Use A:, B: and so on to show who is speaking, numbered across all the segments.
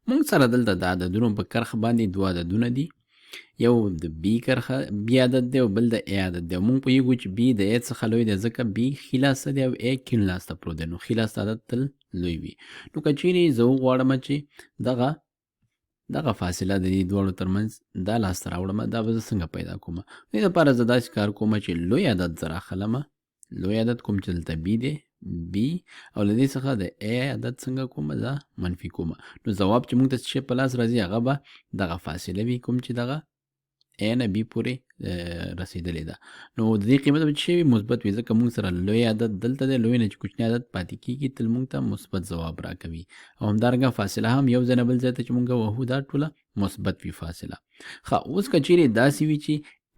A: مونږ سره دلته د عددونو په کرښه باندې دوه عددونه دي. یو د بي کرښه بي عدد دی او بل د ا عدد دی. مونږ پوهیږو چې بي د ا څخه لوی دی ځکه بي ښي لاس ته دی او ا کیڼ لاس ته پروت دی، نو ښي لاس ته عدد تل لوی وي. نو که چیرې زه وغواړم چې دغه فاصله د دې دواړو ترمنځ دا لاسته راوړم، دا به زه څنګه پیدا کوم؟ دې لپاره زه داسې کار کوم چې لوی عدد زه راخلم. لوی عدد کوم چې دلته بي دی بي، او له دې څخه د ا عدد څنګه کوم؟ زه منفي کوم. نو ځواب چې موږ ته څه شی په لاس راځي هغه به دغه فاصله وي کوم چې دغه ا نه بي پورې رسېدلې ده. نو د دې قیمت به څه وي؟ مثبت وي، ځکه موږ سره لوی عدد دلته دی، لوی نه چې کوچنی عدد پاتې کېږي تل موږ ته مثبت ځواب راکوي. او همدارنګه فاصله هم یو ځای نه بل ځای ته چې موږ وهو دا ټوله مثبت وي فاصله. ښه، اوس که چیرې داسې وي چې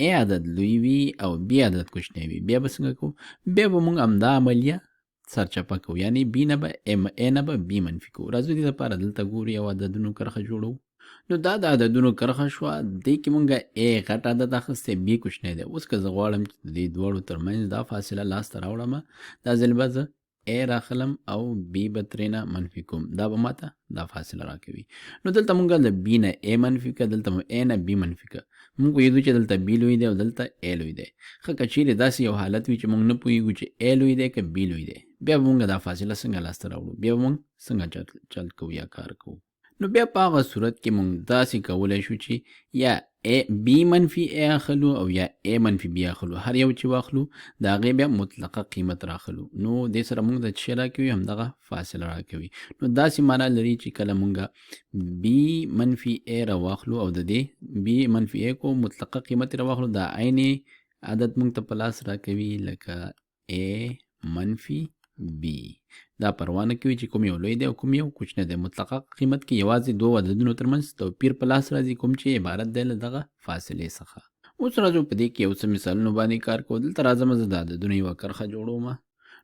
A: ا عدد لوی وي او بي عدد کوچنی وي، بیا به څنګه کوو؟ بیا به موږ همدا عملیه سرچپه کوو، یعنې بي نه به ا نه به بي منفي کوو. راځو دې لپاره دلته ګورو یو عددونو کرښه جوړو. نو دا د عددونو کرښه شوه، دې کې مونږ ا غټ عدد اخیستی، بي کوچنی دی. اوس که زه غواړم چې د دې دواړو ترمنځ دا فاصله لاسته راوړم، دا ځل به زه ا راخلم او بي به ترېنه منفي کوم، دا به ماته دا فاصله راکوي. نو دلته مونږ د بي نه ا منفي که، دلته مو ا نه بي منفي که. مونږ پوهېږو چې دلته بي لوی دی او دلته ا لوی دی. ښه، که چیرې داسې یو حالت وي چې مونږ نه پوهېږو چې ا لوی دی که بي لوی دی، بیا به مونږ دا فاصله څنګه لاسته راوړو؟ بیا به مونږ څنګه چل کوو یا کار کوو؟ نو بیا په هغه صورت کې مونږ داسې کولی شو چې یا بي منفي ا اخلو او یا ا منفي بي اخلو، هر یو چې واخلو د هغې بیا مطلقه قیمت راخلو. نو دې سره مونږ د څه راکوي؟ همدغه فاصله راکوي. نو داسې معنا لري چې کله مونږ بي منفي ا راواخلو او د دې بي منفي ا کو مطلقه قیمت راواخلو، دا عین عدد مونږ ته په لاس راکوي لکه ا منفي بي. دا پروا نه کوي چې کوم یو لوی دی او کوم یو کوچنی دی. مطلقه قیمت کې یوازې دوه عددونو ترمنځ توپیر په لاس راځي، کوم چې عبارت دی له دغه فاصلې څخه. اوس راځو په دې کې یو څه مثالونو باندې کار کوو. دلته راځم زه د عددونو یوه کرښه جوړوم.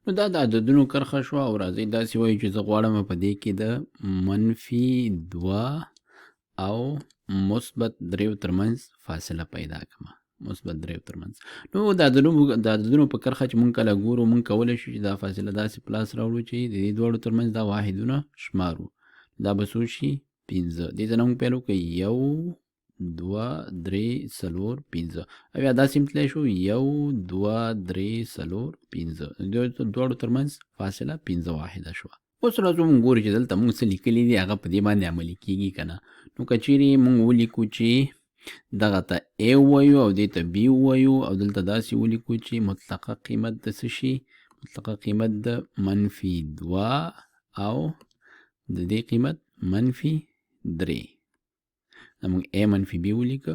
A: نو دا د عددونو کرښه شوه او راځئ داسې وایو چې زه غواړم په دې کې د منفي دوه او مثبت دریو ترمنځ فاصله پیدا کړم. مثبت دریو ترمنځ. نو د عددونو په کرښه چې مونږ کله ګورو، مونږ کولی شو چې دا فاصله داسې په لاس راوړو چې د دې دواړو ترمنځ دا واحدونه شمارو. دا به څو شي؟ 5. دې ځای نه مونږ پیل وکړو 1 2 3 4 5، او یا داسې هم تللی شو 1 2 3 4 5. د دواړو ترمنځ فاصله 5 واحده شوه. اوس راځو مونږ ګورو چې دلته مونږ څه لیکلي دي هغه په دې باندې عملي کېږي که نه. نو که چیرې مونږ ولیکو چې دغه ته ا ووایو او دې ته بي ووایو او دلته داسې ولیکو چې مطلقه قیمت د څه شي؟ مطلقه قیمت د منفي 2 او د دې قیمت منفي 3. موږ ا منفي بي ولیکه،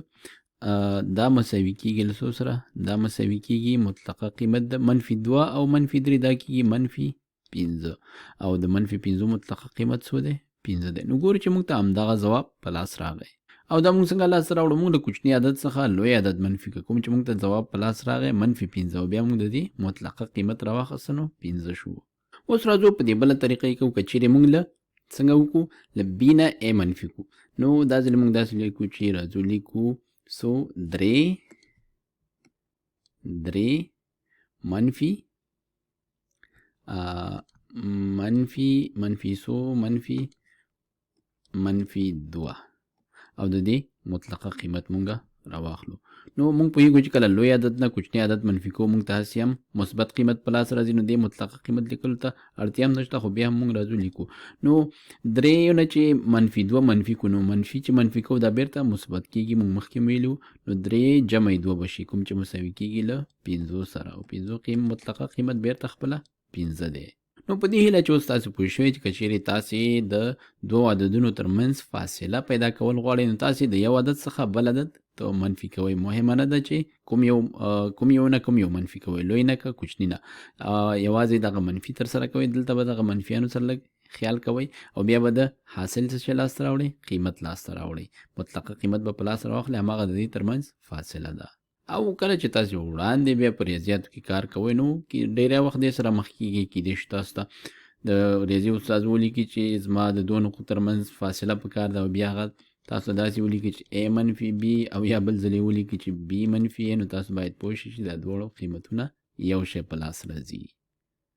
A: دا مساوي کېږي له څو سره؟ دا مساوي کېږي مطلقه قیمت د منفي 2 او منفي 3، دا کېږي منفي 5، او د منفي 5 مطلقه قیمت څو دی؟ 5 دی. نو ګورو چې موږ ته همدغه ځواب په لاس راغی. او دا موږ څنګه لاسته راوړو؟ موږ د کوچني عدد څخه لوی عدد منفي کړو، کوم چې موږ ته ځواب په لاس راغی منفي 5، او بیا موږ د دې مطلقه قیمت راواخیسته نو 15 شو. اوس راځو په دې بله طریقه یې کوو. که چیرې موږ له څنګه وکړو؟ له بي نه ا منفي کړو، نو دا ځل موږ داسې لیکو چې راځو لیکو څو 3 منفي څو منفي 2، او د دې مطلقه قیمت مونږه راواخلو. نو مونږ پوهیږو چې کله لوی عدد نه کوچنی عدد منفي کوو، مونږ ته هسې هم مثبت قیمت په لاس راځي، نو دې مطلقه قیمت لیکلو ته اړتیا هم نشته، خو بیا هم مونږ راځو لیکو. نو 3 نه چې منفي 2 منفي کو، نو منفي چې منفي کوو دا بیرته مثبت کېږي، مونږ مخکې ویلو. نو 3 جمع 2 به شي، کوم چې مساوي کېږي له 5 سره، او 5 مطلقه قیمت بیرته خپله 15 دی. نو په دې هیله چې اوس تاسو پوه شوئ چې که چیرې تاسې د دوو عددونو ترمنځ فاصله پیدا کول غواړئ، نو تاسې د یو عدد څخه بل عدد ته منفي کوئ. مهمه نه ده چې کوم یو منفي کوئ، لوی نه که کوچني نه، یوازې دغه منفي تر سره کوئ. دلته به دغه منفیانو سره لږ خیال کوئ، او بیا به د حاصل څه لاسته راوړئ؟ قیمت لاسته راوړئ. مطلقه قیمت به په لاس راواخلئ، هماغه د دې ترمنځ فاصله ده. او کله چې تاسو وړاندې بیا په ریاضیاتو کې کار کوئ، نو ډېری وخت دې سره مخ کېږي، کېدای شي تاسو ته د ریاضي استاد ولیکي چې زما د دوه نقطو ترمنځ فاصله پکار ده، او بیا هغه تاسو داسې ولیکي چې ا منفي بي، او یا بل ځل یې ولیکي چې بي منفي ا، نو تاسو باید پوه شئ چې دا دواړو قیمتونه یو شی په لاس راځي.